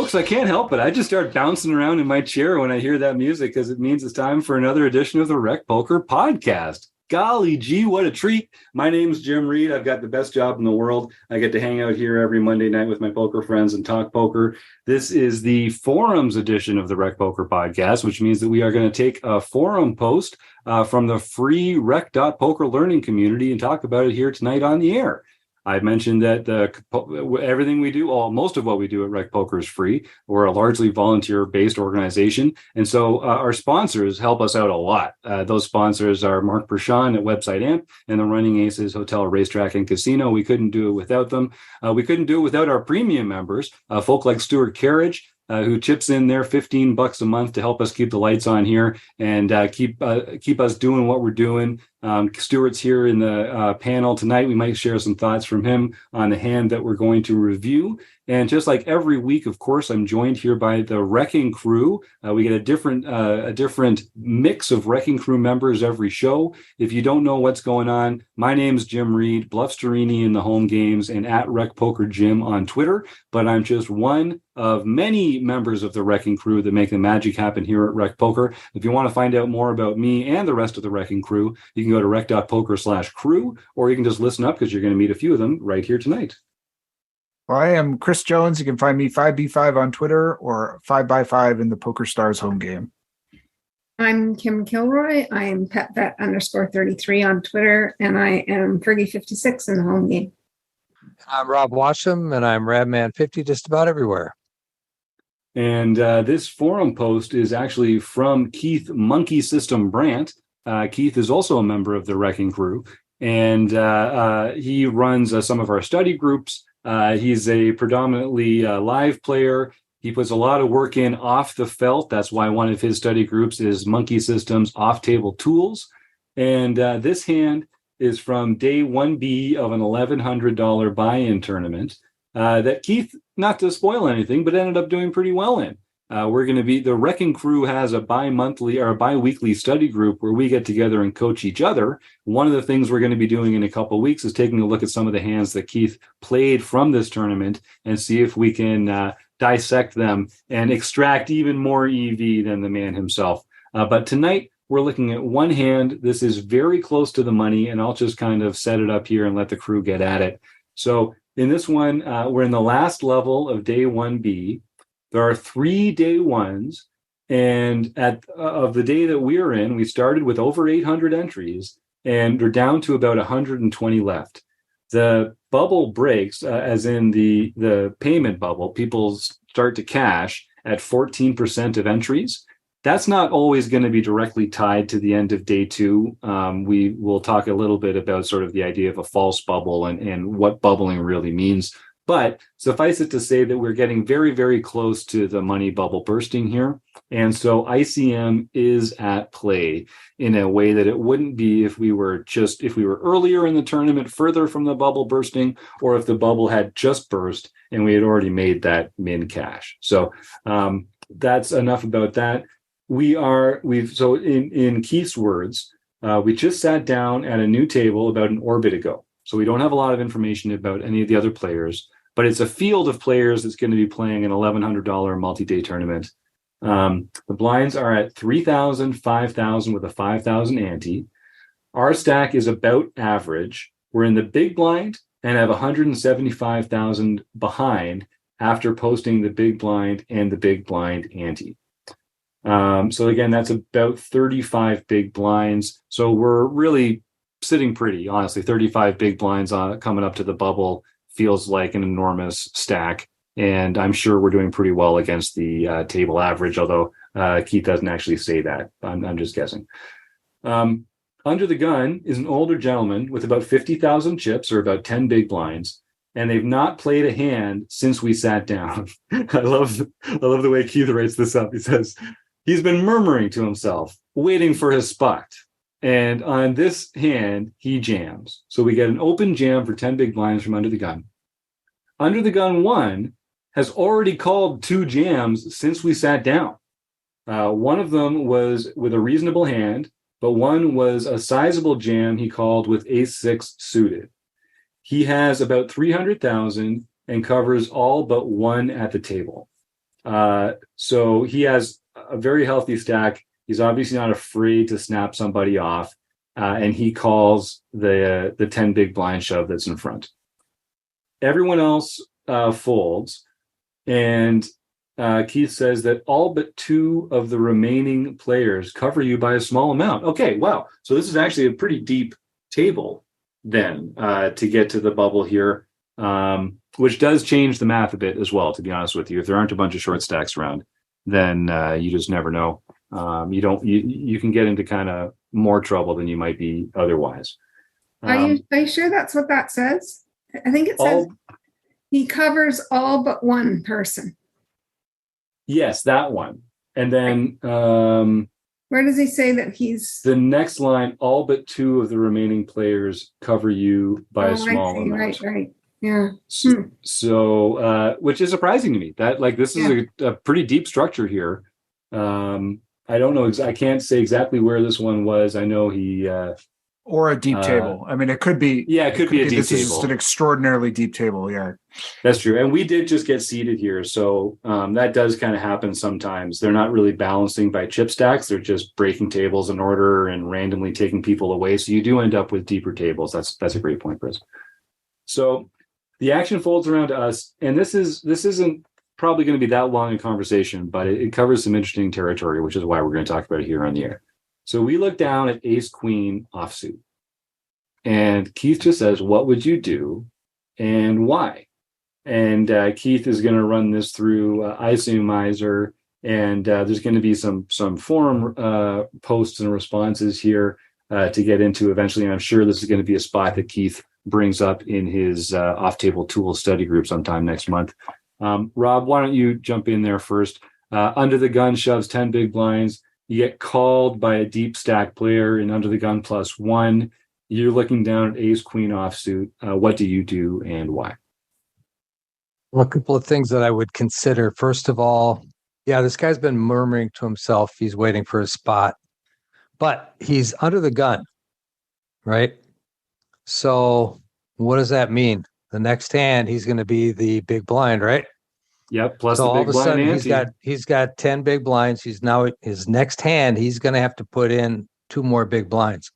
Folks, I can't help it. I just start bouncing around in my chair when I hear that music because it means it's time for another edition of the Rec Poker Podcast. Golly gee, what a treat. My name's Jim Reed. I've got the best job in the world. I get to hang out here every Monday night with my poker friends and talk poker. This is the forums edition of the Rec Poker Podcast, which means that we are going to take a forum post from the free rec.poker learning community and talk about it here tonight on the air. I mentioned that everything we do, most of what we do at Rec Poker is free. We're a largely volunteer-based organization. And so our sponsors help us out a lot. Those sponsors are Mark Bershon at Website Amp and the Running Aces Hotel, Racetrack, and Casino. We couldn't do it without them. We couldn't do it without our premium members, folk like Stuart Carriage, who chips in their $15 a month to help us keep the lights on here and keep us doing what we're doing. Stuart's here in the panel tonight. We might share some thoughts from him on the hand that we're going to review. And just like every week, of course, I'm joined here by the Wrecking Crew. We get a different mix of Wrecking Crew members every show. If you don't know what's going on, my name's Jim Reed, Bluff Sterini in the home games, and at Rec Poker Jim on Twitter. But I'm just one of many members of the Wrecking Crew that make the magic happen here at Rec Poker. If you want to find out more about me and the rest of the Wrecking Crew, you can go to rec.poker/crew, or you can just listen up because you're going to meet a few of them right here tonight. Well, I am Chris Jones. You can find me 5B5 on Twitter or 5x5 in the Poker Stars home game. I'm Kim Kilroy. I am PetVet_33 on Twitter, and I am Fergie56 in the home game. I'm Rob Washam, and I'm Radman50 just about everywhere. And this forum post is actually from Keith Monkey System Brandt. Keith is also a member of the Wrecking Crew, and he runs some of our study groups. He's a predominantly live player. He puts a lot of work in off the felt. That's why one of his study groups is Monkey Systems Off-Table Tools. And this hand is from day 1B of an $1,100 buy-in tournament that Keith, not to spoil anything, but ended up doing pretty well in. The Wrecking Crew has a bi-monthly or a bi-weekly study group where we get together and coach each other. One of the things we're going to be doing in a couple of weeks is taking a look at some of the hands that Keith played from this tournament and see if we can dissect them and extract even more EV than the man himself. But tonight, we're looking at one hand. This is very close to the money, and I'll just kind of set it up here and let the crew get at it. So in this one, we're in the last level of day 1B. There are 3 day ones, and of the day that we're in, we started with over 800 entries, and we're down to about 120 left. The bubble breaks, as in the payment bubble. People start to cash at 14% of entries. That's not always going to be directly tied to the end of day 2. We will talk a little bit about sort of the idea of a false bubble and what bubbling really means. But suffice it to say that we're getting very, very close to the money bubble bursting here. And so ICM is at play in a way that it wouldn't be if we were earlier in the tournament, further from the bubble bursting, or if the bubble had just burst and we had already made that min cash. So that's enough about that. So in Keith's words, we just sat down at a new table about an orbit ago. So we don't have a lot of information about any of the other players, but it's a field of players that's going to be playing an $1,100 multi-day tournament. The blinds are at 3,000, 5,000 with a 5,000 ante. Our stack is about average. We're in the big blind and have 175,000 behind after posting the big blind and the big blind ante. So again, that's about 35 big blinds. So we're really sitting pretty, honestly. 35 big blinds coming up to the bubble feels like an enormous stack. And I'm sure we're doing pretty well against the table average, although Keith doesn't actually say that. I'm just guessing. Under the gun is an older gentleman with about 50,000 chips, or about 10 big blinds, and they've not played a hand since we sat down. I love the way Keith writes this up. He says, he's been murmuring to himself, waiting for his spot. And on this hand, he jams. So we get an open jam for 10 big blinds from Under the Gun. Under the Gun 1 has already called 2 jams since we sat down. One of them was with a reasonable hand, but one was a sizable jam he called with ace-6 suited. He has about 300,000 and covers all but one at the table. So he has a very healthy stack. He's obviously not afraid to snap somebody off, and he calls the 10 big blind shove that's in front. Everyone else folds, and Keith says that all but 2 of the remaining players cover you by a small amount. Okay, wow. So this is actually a pretty deep table then to get to the bubble here, which does change the math a bit as well, to be honest with you. If there aren't a bunch of short stacks around, then you just never know. You can get into kind of more trouble than you might be otherwise. Are you sure that's what that says? I think it says he covers all but one person. Yes, that one. And then where does he say that he's the next line? All but 2 of the remaining players cover you by a small amount. Right. Yeah. So, which is surprising to me. That this is a pretty deep structure here. I don't know. I can't say exactly where this one was. I know he or a deep table. I mean, it could be. Yeah, it could be a deep this table. This is an extraordinarily deep table. Yeah, that's true. And we did just get seated here, so that does kind of happen sometimes. They're not really balancing by chip stacks. They're just breaking tables in order and randomly taking people away. So you do end up with deeper tables. That's a great point, Chris. So the action folds around to us, and this isn't probably going to be that long a conversation, but it covers some interesting territory, which is why we're going to talk about it here on the air. So we look down at ace queen offsuit, and Keith just says, "What would you do, and why?" And Keith is going to run this through Isomizer, and there's going to be some forum posts and responses here to get into eventually. And I'm sure this is going to be a spot that Keith brings up in his off-table tools study group sometime next month. Rob, why don't you jump in there first? Under the gun shoves 10 big blinds. You get called by a deep stack player in under the gun +1. You're looking down at ace queen offsuit. What do you do and why? Well, a couple of things that I would consider. First of all, this guy's been murmuring to himself. He's waiting for his spot, but he's under the gun, right? So what does that mean? The next hand, he's going to be the big blind, right? Yep. Plus so the big all of a blind sudden, he's got 10 big blinds. He's now his next hand, he's going to have to put in 2 more big blinds.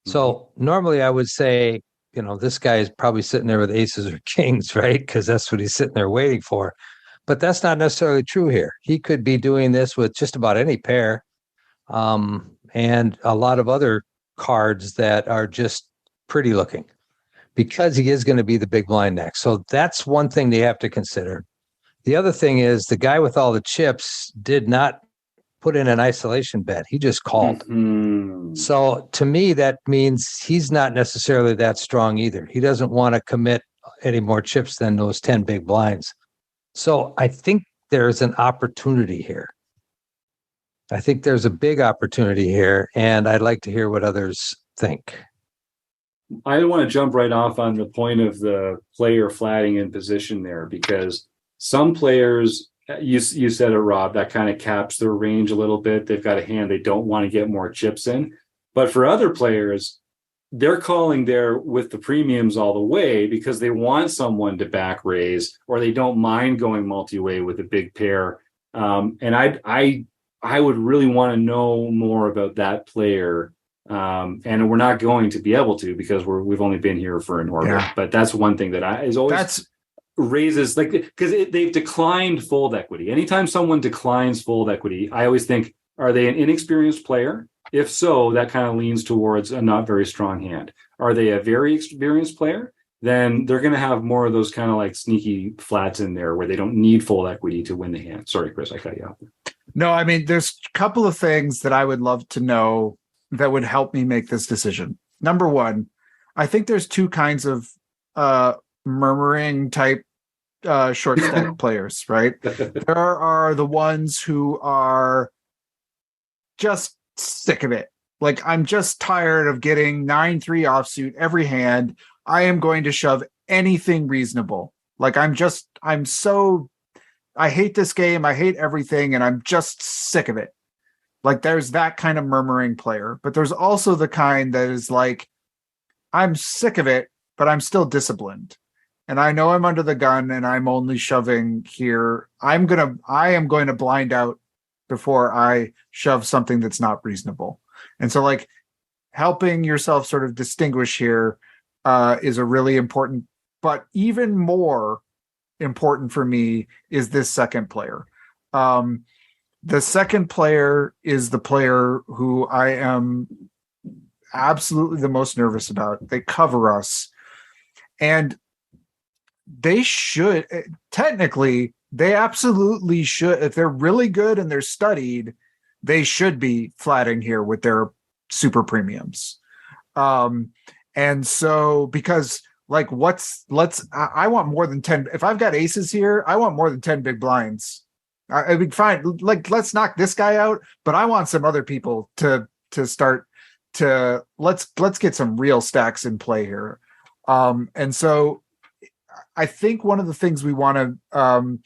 So normally I would say, this guy is probably sitting there with aces or kings, right? Because that's what he's sitting there waiting for. But that's not necessarily true here. He could be doing this with just about any pair, and a lot of other cards that are just pretty looking, because he is going to be the big blind next. So that's one thing they have to consider. The other thing is the guy with all the chips did not put in an isolation bet. He just called. Mm-hmm. So to me, that means he's not necessarily that strong either. He doesn't want to commit any more chips than those 10 big blinds. So I think there's an opportunity here. I think there's a big opportunity here, and I'd like to hear what others think. I want to jump right off on the point of the player flatting in position there, because some players, you said it, Rob, that kind of caps their range a little bit. They've got a hand they don't want to get more chips in. But for other players, they're calling there with the premiums all the way because they want someone to back raise, or they don't mind going multi-way with a big pair. And I would really want to know more about that player. And we're not going to be able to, because we've only been here for an orbit. Yeah. But that's one thing that is always raises, because they've declined fold equity. Anytime someone declines fold equity, I always think, are they an inexperienced player? If so, that kind of leans towards a not very strong hand. Are they a very experienced player? Then they're going to have more of those kind of like sneaky flats in there where they don't need fold equity to win the hand. Sorry, Chris, I cut you off. No, I mean, there's a couple of things that I would love to know that would help me make this decision. Number one, I think there's 2 kinds of murmuring type short stack players, right? There are the ones who are just sick of it. Like, I'm just tired of getting 9-3 offsuit every hand. I am going to shove anything reasonable. Like, I hate this game. I hate everything. And I'm just sick of it. Like, there's that kind of murmuring player, but there's also the kind that is like, I'm sick of it, but I'm still disciplined. and I know I'm under the gun and I'm only shoving here, I am going to blind out before I shove something that's not reasonable. And so like helping yourself sort of distinguish here is a really important, but even more important for me is this second player. The second player is the player who I am absolutely the most nervous about. They cover us, and they should technically, they absolutely should. If they're really good and they're studied, they should be flatting here with their super premiums. And so because like I want more than 10. If I've got aces here, I want more than 10 big blinds. I mean, fine. Like, let's knock this guy out, but I want some other people to start to let's get some real stacks in play here. And so I think one of the things we want to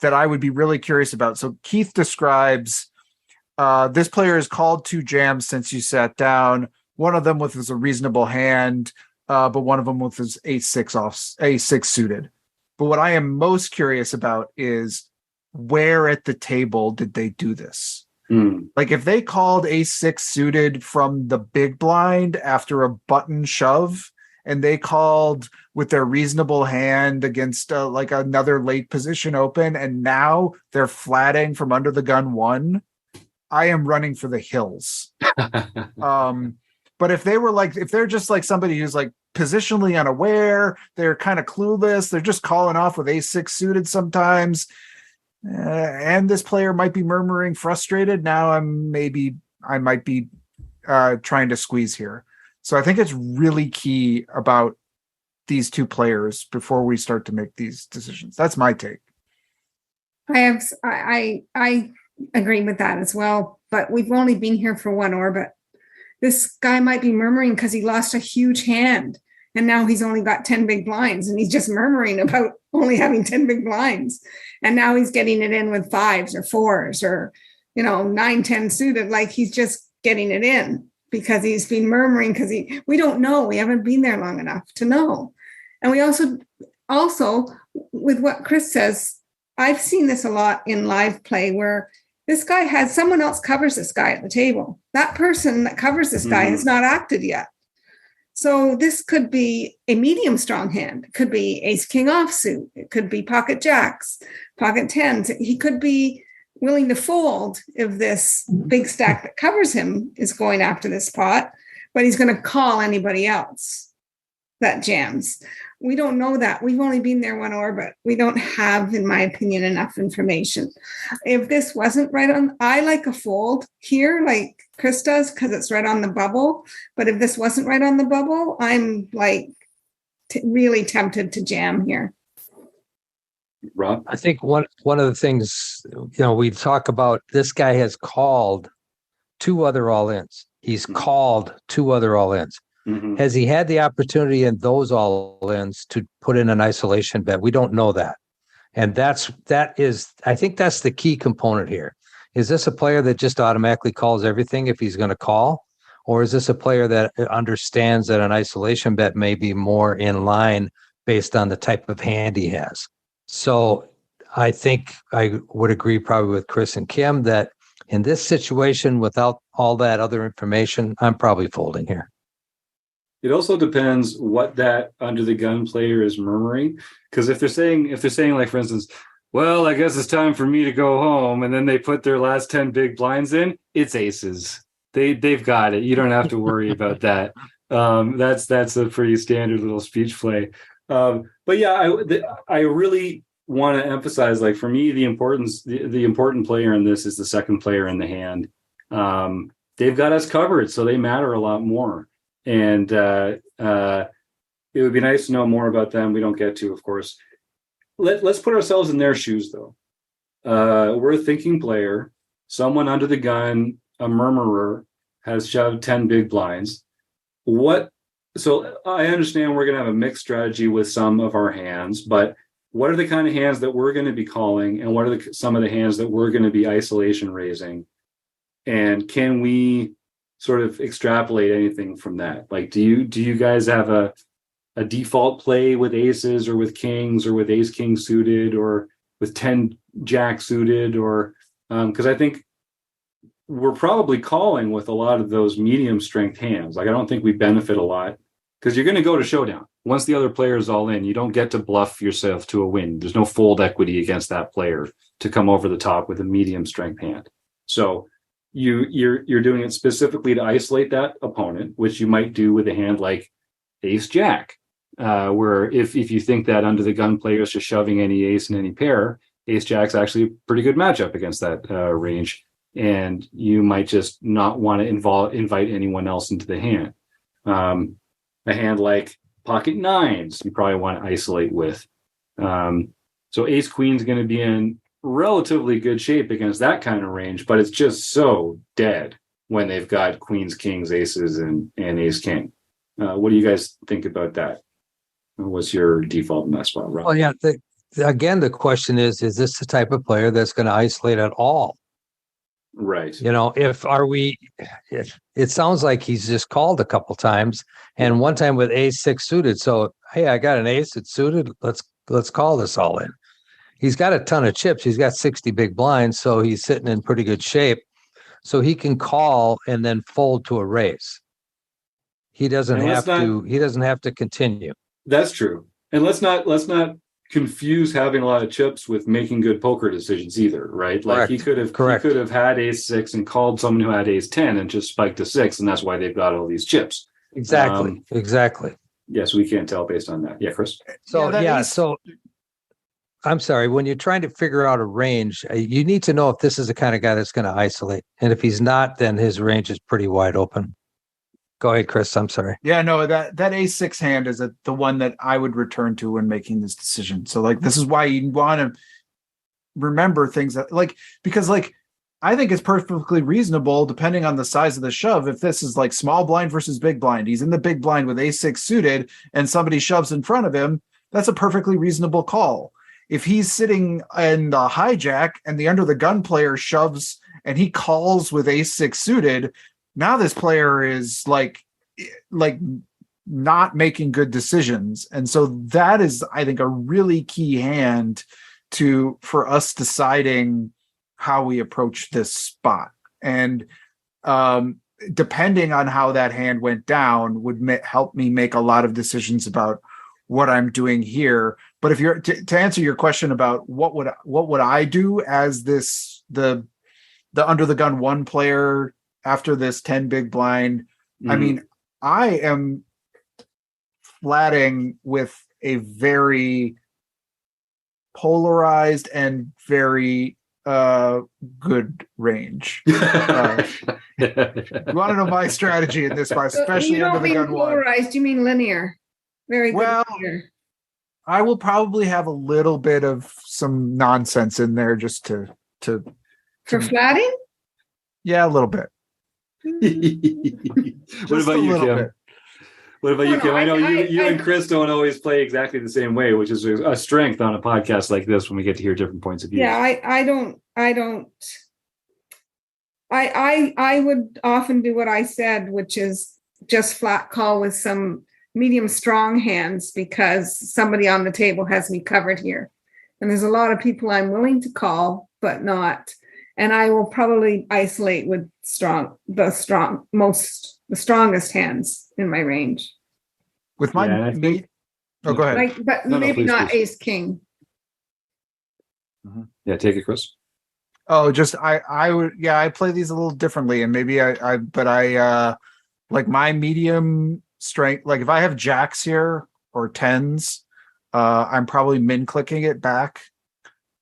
that I would be really curious about. So Keith describes this player has called 2 jams since you sat down. One of them with a reasonable hand, but one of them with his A6 suited. But what I am most curious about is where at the table did they do this? Like if they called A6 suited from the big blind after a button shove, and they called with their reasonable hand against like another late position open, and now they're flatting from under the gun 1, I am running for the hills. But if they're just like somebody who's like positionally unaware, they're kind of clueless, they're just calling off with A6 suited sometimes, and this player might be murmuring frustrated, now I might be trying to squeeze here. So I think it's really key about these 2 players before we start to make these decisions. That's my take. I agree with that as well, but we've only been here for 1 orbit. This guy might be murmuring because he lost a huge hand and now he's only got 10 big blinds, and he's just murmuring about only having 10 big blinds. And now he's getting it in with 5s or 4s or, 9, 10 suited. Like he's just getting it in because he's been murmuring because we don't know. We haven't been there long enough to know. And we also with what Chris says, I've seen this a lot in live play where this guy has someone else covers this guy at the table. That person that covers this guy has not acted yet. So this could be a medium strong hand. It could be ace king offsuit. It could be pocket jacks, pocket 10s. He could be willing to fold if this big stack that covers him is going after this pot, but he's going to call anybody else that jams. We don't know that. We've only been there 1 orbit. We don't have, in my opinion, enough information. If this wasn't right on, I like a fold here, like Chris does, because it's right on the bubble. But if this wasn't right on the bubble, I'm like really tempted to jam here. Rob? I think one of the things, we talk about, this guy has called 2 other all-ins. He's called 2 other all-ins. Mm-hmm. Has he had the opportunity in those all-ins to put in an isolation bet? We don't know that. And I think that's the key component here. Is this a player that just automatically calls everything if he's going to call? Or is this a player that understands that an isolation bet may be more in line based on the type of hand he has? So I think I would agree probably with Chris and Kim that in this situation, without all that other information, I'm probably folding here. It also depends what that under the gun player is murmuring. Because if they're saying like, for instance, well, I guess it's time for me to go home, and then they put their last 10 big blinds in, it's aces. They've got it. You don't have to worry about that. That's a pretty standard little speech play. But yeah, I really want to emphasize, like, for me, the important player in this is the second player in the hand. They've got us covered, so they matter a lot more. And it would be nice to know more about them. We don't get to, of course. Let's put ourselves in their shoes, though. We're a thinking player. Someone under the gun, a murmurer, has shoved 10 big blinds. So I understand we're going to have a mixed strategy with some of our hands, but what are the kind of hands that we're going to be calling, and what are some of the hands that we're going to be isolation raising? And can we sort of extrapolate anything from that? Like, do you guys have a default play with aces or with kings or with ace king suited or with 10 jack suited, or because I think we're probably calling with a lot of those medium strength hands. Like I don't think we benefit a lot because you're going to go to showdown. Once the other player is all in, you don't get to bluff yourself to a win. There's no fold equity against that player to come over the top with a medium strength hand. So you're doing it specifically to isolate that opponent, which you might do with a hand like ace jack, where if you think that under the gun player is just shoving any ace and any pair, ace jack's actually a pretty good matchup against that range, and you might just not want to invite anyone else into the hand. A hand like pocket nines, you probably want to isolate with. So ace queen is going to be in relatively good shape against that kind of range, but it's just so dead when they've got queens, kings, aces, and ace king. What do you guys think about that? What's your default in that spot, Rob? Well, yeah. Again, the question is this the type of player that's going to isolate at all? Right. If it sounds like he's just called a couple times, and one time with ace six suited. So, hey, I got an ace that's suited. Let's call this all in. He's got a ton of chips. He's got 60 big blinds, so he's sitting in pretty good shape. So he can call and then fold to a raise. He doesn't have to continue. That's true. And let's not confuse having a lot of chips with making good poker decisions either, right? Like he could have had ace six and called someone who had ace 10 and just spiked a six, and that's why they've got all these chips. Exactly. Yes, we can't tell based on that. Yeah, Chris. So I'm sorry. When you're trying to figure out a range, you need to know if this is the kind of guy that's going to isolate, and if he's not, then his range is pretty wide open. Go ahead, Chris. I'm sorry. Yeah, no, that ace-6 hand is the one that I would return to when making this decision. So, like, this is why you want to remember things that, like, because, like, I think it's perfectly reasonable, depending on the size of the shove, if this is, like, small blind versus big blind. He's in the big blind with ace-6 suited, and somebody shoves in front of him, that's a perfectly reasonable call. If he's sitting in the hijack and the under the gun player shoves and he calls with ace-6 suited, now this player is like not making good decisions. And so that is, I think, a really key hand for us deciding how we approach this spot. And depending on how that hand went down would help me make a lot of decisions about what I'm doing here. But if you're to answer your question about what would I do as the under the gun one player after this 10 big blind, I mean, I am flatting with a very polarized and very good range. You want to know my strategy in this spot, especially you under don't the mean gun polarized, one. you mean linear. Very good. Well, linear. I will probably have a little bit of some nonsense in there just to for flatting? Yeah, a little bit. What about you, Kim? Bit. What about you, Kim? I know you and Chris don't always play exactly the same way, which is a strength on a podcast like this when we get to hear different points of view. Yeah, I would often do what I said, which is just flat call with some medium strong hands because somebody on the table has me covered here. And there's a lot of people I'm willing to call, but not. And I will probably isolate with the strongest hands in my range. With my go ahead. But maybe not ace king. Mm-hmm. Yeah, take it, Chris. Oh, just I play these a little differently, and maybe I like my medium strength. Like if I have jacks here or tens, I'm probably min clicking it back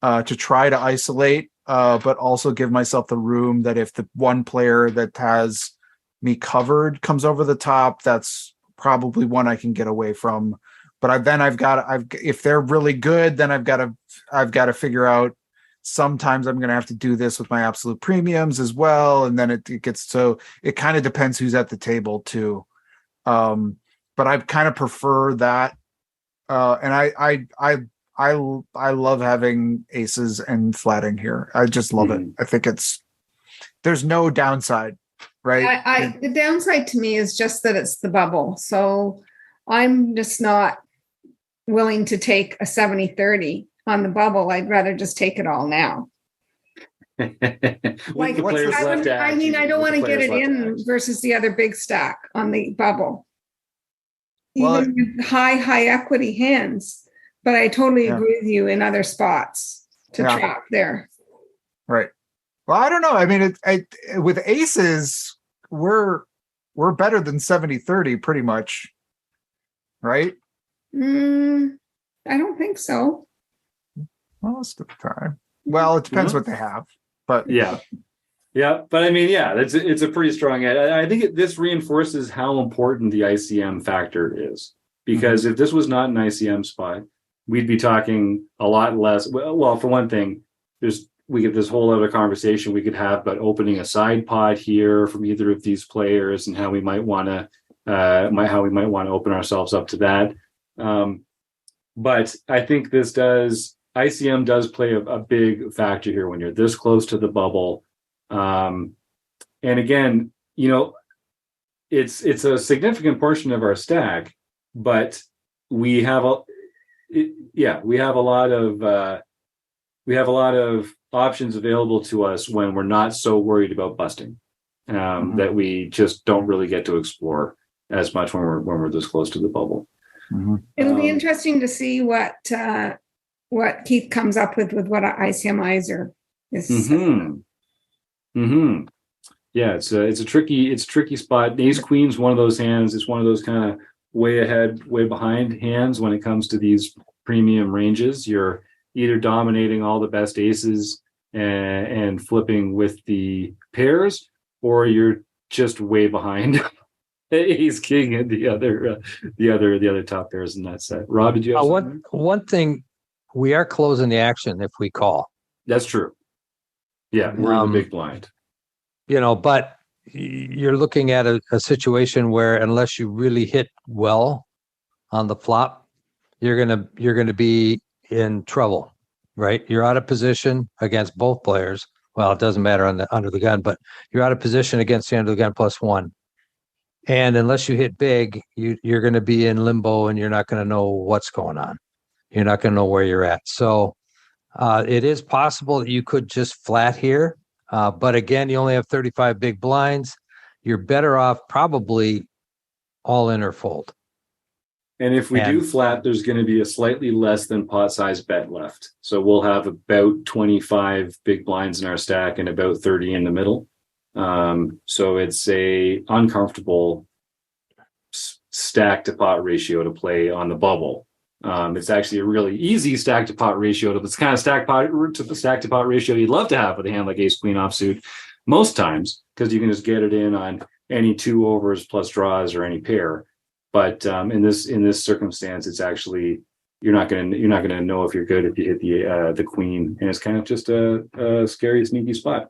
to try to isolate. But also give myself the room that if the one player that has me covered comes over the top, that's probably one I can get away from. But if they're really good, then I've got to figure out. Sometimes I'm going to have to do this with my absolute premiums as well, and then it gets so it kind of depends who's at the table too. But I kind of prefer that, and I love having aces and flatting here. I just love it. I think there's no downside, right? The downside to me is just that it's the bubble. So I'm just not willing to take a 70-30 on the bubble. I'd rather just take it all now. With the players left to act, I don't want to get it in versus the other big stack on the bubble. Even with high equity hands. But I totally agree with you in other spots to trap there. Right. Well, I don't know. I mean, with aces, we're better than 70-30 pretty much. Right? I don't think so. Most of the time. Well, it depends what they have. But yeah. But I mean, it's a pretty strong edge. I think this reinforces how important the ICM factor is, because if this was not an ICM spot, we'd be talking a lot less. Well, for one thing, we get this whole other conversation we could have about opening a side pot here from either of these players and how we might want to open ourselves up to that. But I think ICM does play a big factor here when you're this close to the bubble. And again, it's a significant portion of our stack, but we have a lot of options available to us when we're not so worried about busting, that we just don't really get to explore as much when we're this close to the bubble. It'll be interesting to see what Keith comes up with what ICMizer is. Yeah, it's a tricky spot. Ace Queen's one of those hands. It's one of those kind of way ahead, way behind hands when it comes to these premium ranges. You're either dominating all the best aces and flipping with the pairs, or you're just way behind Ace King and the other top pairs in that set. Rob, did you have one thing? We are closing the action if we call. That's true. Yeah, we're in the big blind. But you're looking at a situation where unless you really hit well on the flop, you're gonna be in trouble, right? You're out of position against both players. Well, it doesn't matter under the gun, but you're out of position against the under the gun +1. And unless you hit big, you're going to be in limbo and you're not going to know what's going on. You're not going to know where you're at. So it is possible that you could just flat here. But again, you only have 35 big blinds. You're better off probably all in or fold. And if we do flat, there's going to be a slightly less than pot size bet left. So we'll have about 25 big blinds in our stack and about 30 in the middle. So it's a uncomfortable stack to pot ratio to play on the bubble. It's actually a really easy stack to pot ratio. It's kind of stack to pot ratio you'd love to have with a hand like Ace Queen offsuit most times, because you can just get it in on any 2 overs plus draws or any pair. But in this circumstance, it's actually you're not gonna know if you're good if you hit the queen, and it's kind of just a scary, sneaky spot.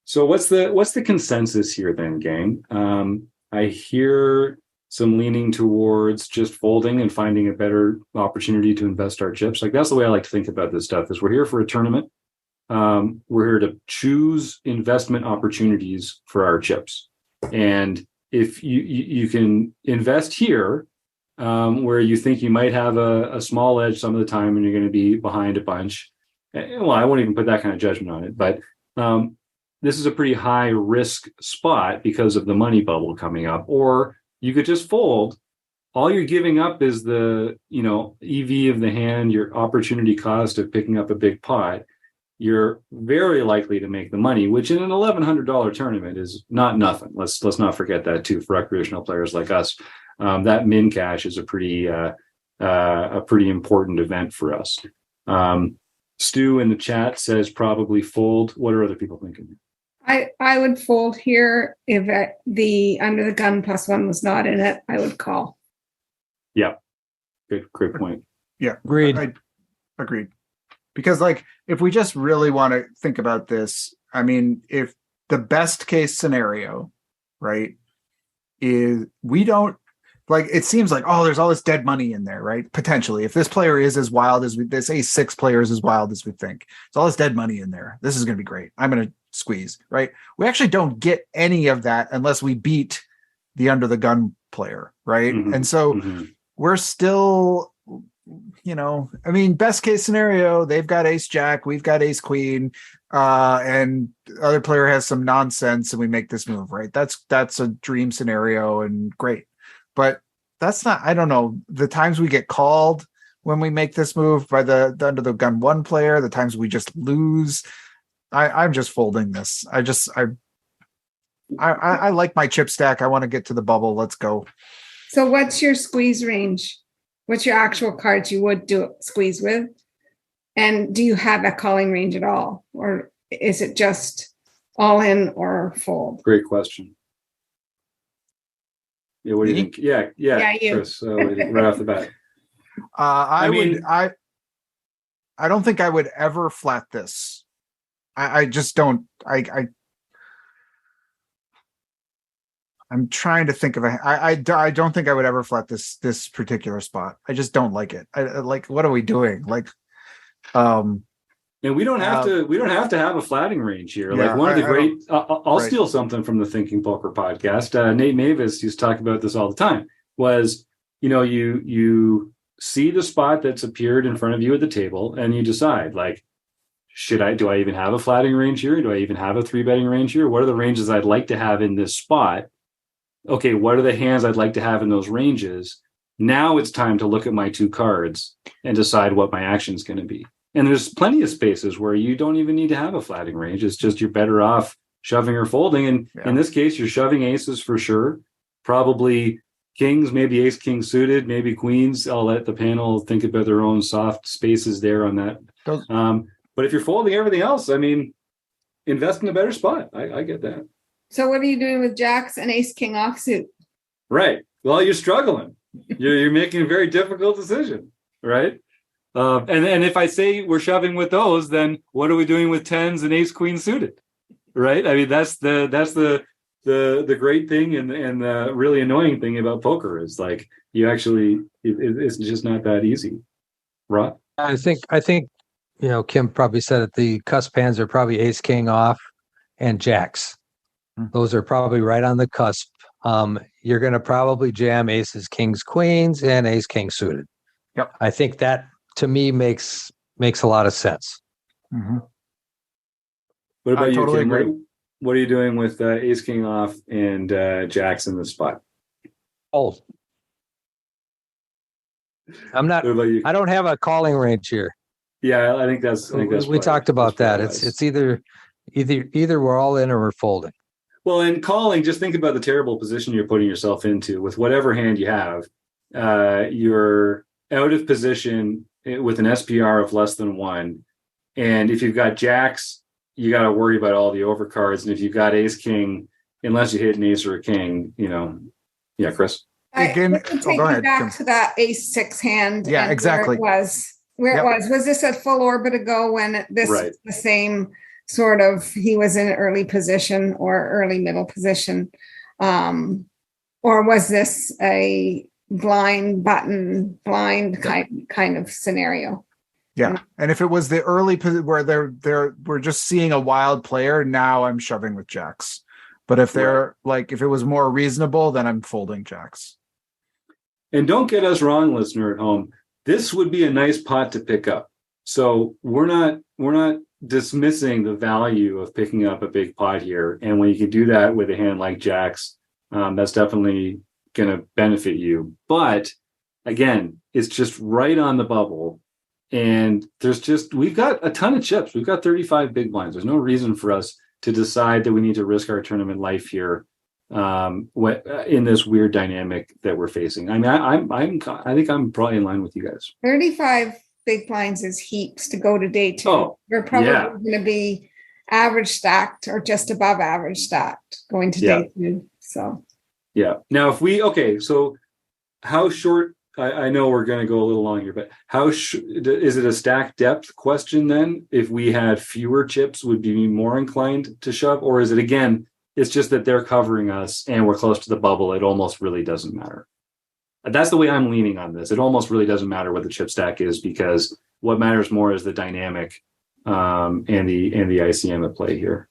So what's the consensus here then, gang? I hear some leaning towards just folding and finding a better opportunity to invest our chips. Like, that's the way I like to think about this stuff. Is we're here for a tournament. We're here to choose investment opportunities for our chips, and if you can invest here, where you think you might have a small edge some of the time and you're going to be behind a bunch. Well, I won't even put that kind of judgment on it, but this is a pretty high risk spot because of the money bubble coming up. Or you could just fold. All you're giving up is the EV of the hand, your opportunity cost of picking up a big pot. You're very likely to make the money, which in an $1,100 tournament is not nothing. Let's not forget that too. For recreational players like us, that min cash is a pretty important event for us. Stu in the chat says probably fold. What are other people thinking? I would fold here if the under the gun +1 was not in it. I would call. Yeah, great point. Yeah, agreed. Agreed. Because if we just really want to think about this, I mean, if the best case scenario, right, is we don't it seems like, oh, there's all this dead money in there, right? Potentially, if this player is as wild as this A6 player is as wild as we think, there's all this dead money in there. This is going to be great. I'm going to squeeze, right? We actually don't get any of that unless we beat the under the gun player, right? Mhm. And so Mhm. we're still, I mean, best case scenario, they've got ace jack, we've got ace queen, and the other player has some nonsense and we make this move, right? That's a dream scenario and great. But that's not, I don't know, the times we get called when we make this move by the under the gun one player, the times we just lose, I'm just folding this. I like my chip stack. I want to get to the bubble. Let's go. So what's your squeeze range? What's your actual cards you would do squeeze with? And do you have a calling range at all? Or is it just all in or fold? Great question. Yeah, what do you Me? think? Yeah, Yeah, you. Chris, what do you think right off the bat? I don't think I would ever flat this. I just don't. I'm trying to think of I don't think I would ever flat this particular spot. I just don't like it. I like, what are we doing? Like, And we don't have to have a flatting range here. Yeah, like one of the great, I'll right. steal something from the Thinking Poker podcast. Nate Mavis used to talk about this all the time. Was, you see the spot that's appeared in front of you at the table, and you decide, like, do I even have a flatting range here? Do I even have a 3-betting range here? What are the ranges I'd like to have in this spot? Okay, what are the hands I'd like to have in those ranges? Now it's time to look at my 2 cards and decide what my action is going to be. And there's plenty of spaces where you don't even need to have a flatting range. It's just you're better off shoving or folding. And in this case, you're shoving aces for sure. Probably kings, maybe ace king suited, maybe queens. I'll let the panel think about their own soft spaces there on that. But if you're folding everything else, I mean, invest in a better spot. I get that. So what are you doing with jacks and ace king offsuit? Right. Well, you're struggling. You're making a very difficult decision, right? And if I say we're shoving with those, then what are we doing with 10s and ace queen suited, right? I mean, that's the great thing and the really annoying thing about poker is, like, you actually it's just not that easy, right? I think Kim probably said it. The cusp hands are probably ace king off and jacks. Those are probably right on the cusp. You're going to probably jam aces, kings, queens, and ace king suited. Yep. I think that, to me, makes a lot of sense. Mm-hmm. What about you, totally Kim? agree. What are you doing with ace king off and jacks in the spot? Fold. I'm not. What about you? I don't have a calling range here. Yeah, I think that's we talked about that. It's either we're all in or we're folding. Well, in calling, just think about the terrible position you're putting yourself into with whatever hand you have. You're out of position with an SPR of less than 1. And if you've got jacks, you got to worry about all the overcards. And if you've got ace king, unless you hit an ace or a king, yeah, Chris. Again, Let me take go you ahead, back Kim. to that ace 6 hand. Yeah, and exactly. Where it was this a full orbit ago when this Right. was the same sort of, he was in early position or early middle position? Or was this a blind kind of scenario? Yeah. And if it was the early where we're just seeing a wild player, now I'm shoving with jacks. But if they're if it was more reasonable, then I'm folding jacks. And don't get us wrong, listener at home. This would be a nice pot to pick up. So we're not dismissing the value of picking up a big pot here. And when you can do that with a hand like jacks, that's definitely going to benefit you. But again, it's just right on the bubble. And we've got a ton of chips. We've got 35 big blinds. There's no reason for us to decide that we need to risk our tournament life here in this weird dynamic that we're facing. I mean, I think I'm probably in line with you guys. 35 big blinds is heaps to go to day 2. Oh, we're probably going to be average stacked or just above average stacked going to day 2. So yeah. Now, so how short? I know we're going to go a little long here, but is it a stack depth question then? If we had fewer chips, would be more inclined to shove, or is it, again, it's just that they're covering us and we're close to the bubble? It almost really doesn't matter. That's the way I'm leaning on this. It almost really doesn't matter what the chip stack is, because what matters more is the dynamic and the ICM at play here.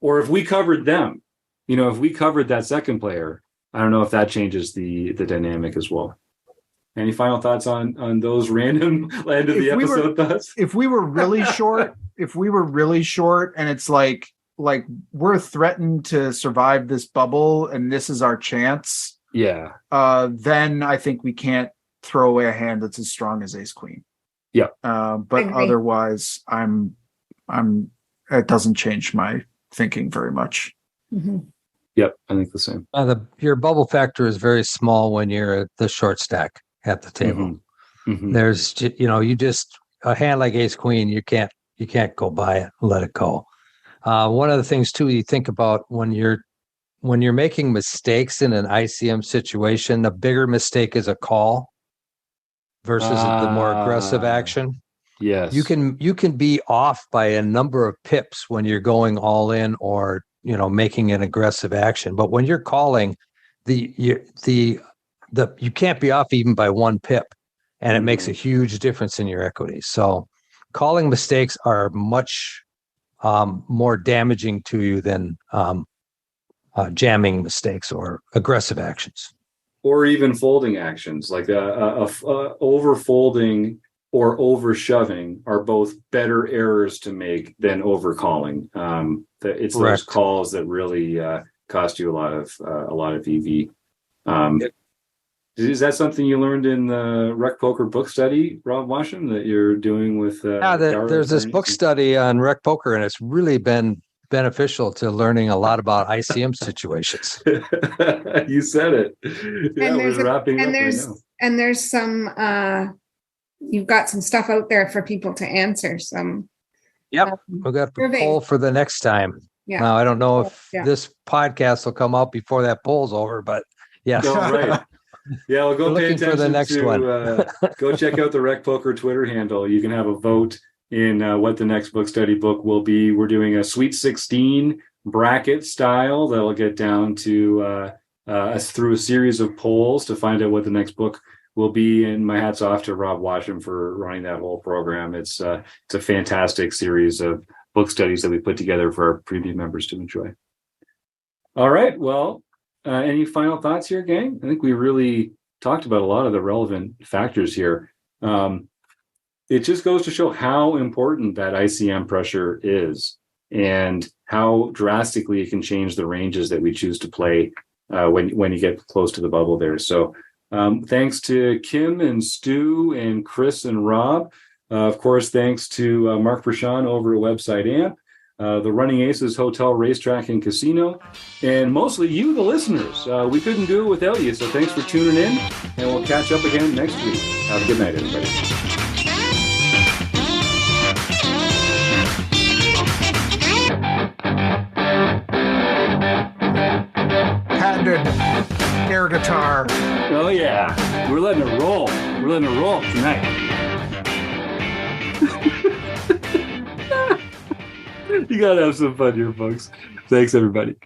Or if we covered them, if we covered that second player, I don't know if that changes the dynamic as well. Any final thoughts on those random end of the episode thoughts? If we were really short, and it's like we're threatened to survive this bubble and this is our chance. Yeah. Then I think we can't throw away a hand that's as strong as ace queen. Yeah. But otherwise it doesn't change my thinking very much. Mm-hmm. Yep, I think the same. Your bubble factor is very small when you're at the short stack at the table. Mm-hmm. There's, you just a hand like ace queen, you can't go by it and let it go. One of the things too you think about when you're making mistakes in an ICM situation, the bigger mistake is a call versus the more aggressive action. Yes, you can be off by a number of pips when you're going all in or making an aggressive action. But when you're calling, you can't be off even by 1 pip, and it makes a huge difference in your equity. So calling mistakes are much more damaging to you than jamming mistakes or aggressive actions. Or even folding actions, like over folding or over shoving are both better errors to make than over calling. It's those calls that really cost you a lot of EV. Is that something you learned in the Rec Poker book study, Rob Washam, that you're doing with? There's this book study on Rec Poker, and it's really been beneficial to learning a lot about ICM situations. You said it. Yeah, we're wrapping up right now. And there's some. You've got some stuff out there for people to answer. Yep, we've got a poll for the next time. Yeah. Now I don't know if this podcast will come out before that poll's over, but yes. No, right. Yeah, well, go pay attention for the next one. Go check out the Rec Poker Twitter handle. You can have a vote in what the next book study book will be. We're doing a Sweet 16 bracket style that'll get down to through a series of polls to find out what the next book will be. And my hat's off to Rob Washam for running that whole program. It's a fantastic series of book studies that we put together for our preview members to enjoy. All right. Well, any final thoughts here, gang? I think we really talked about a lot of the relevant factors here. It just goes to show how important that ICM pressure is and how drastically it can change the ranges that we choose to play when you get close to the bubble there. So thanks to Kim and Stu and Chris and Rob. Of course, thanks to Mark Prashant over at Website Amp, the Running Aces Hotel, Racetrack, and Casino, and mostly you, the listeners. We couldn't do it without you, so thanks for tuning in, and we'll catch up again next week. Have a good night, everybody. Patented air guitar. Oh, yeah. We're letting it roll. We're letting it roll tonight. You gotta have some fun here, folks. Thanks, everybody.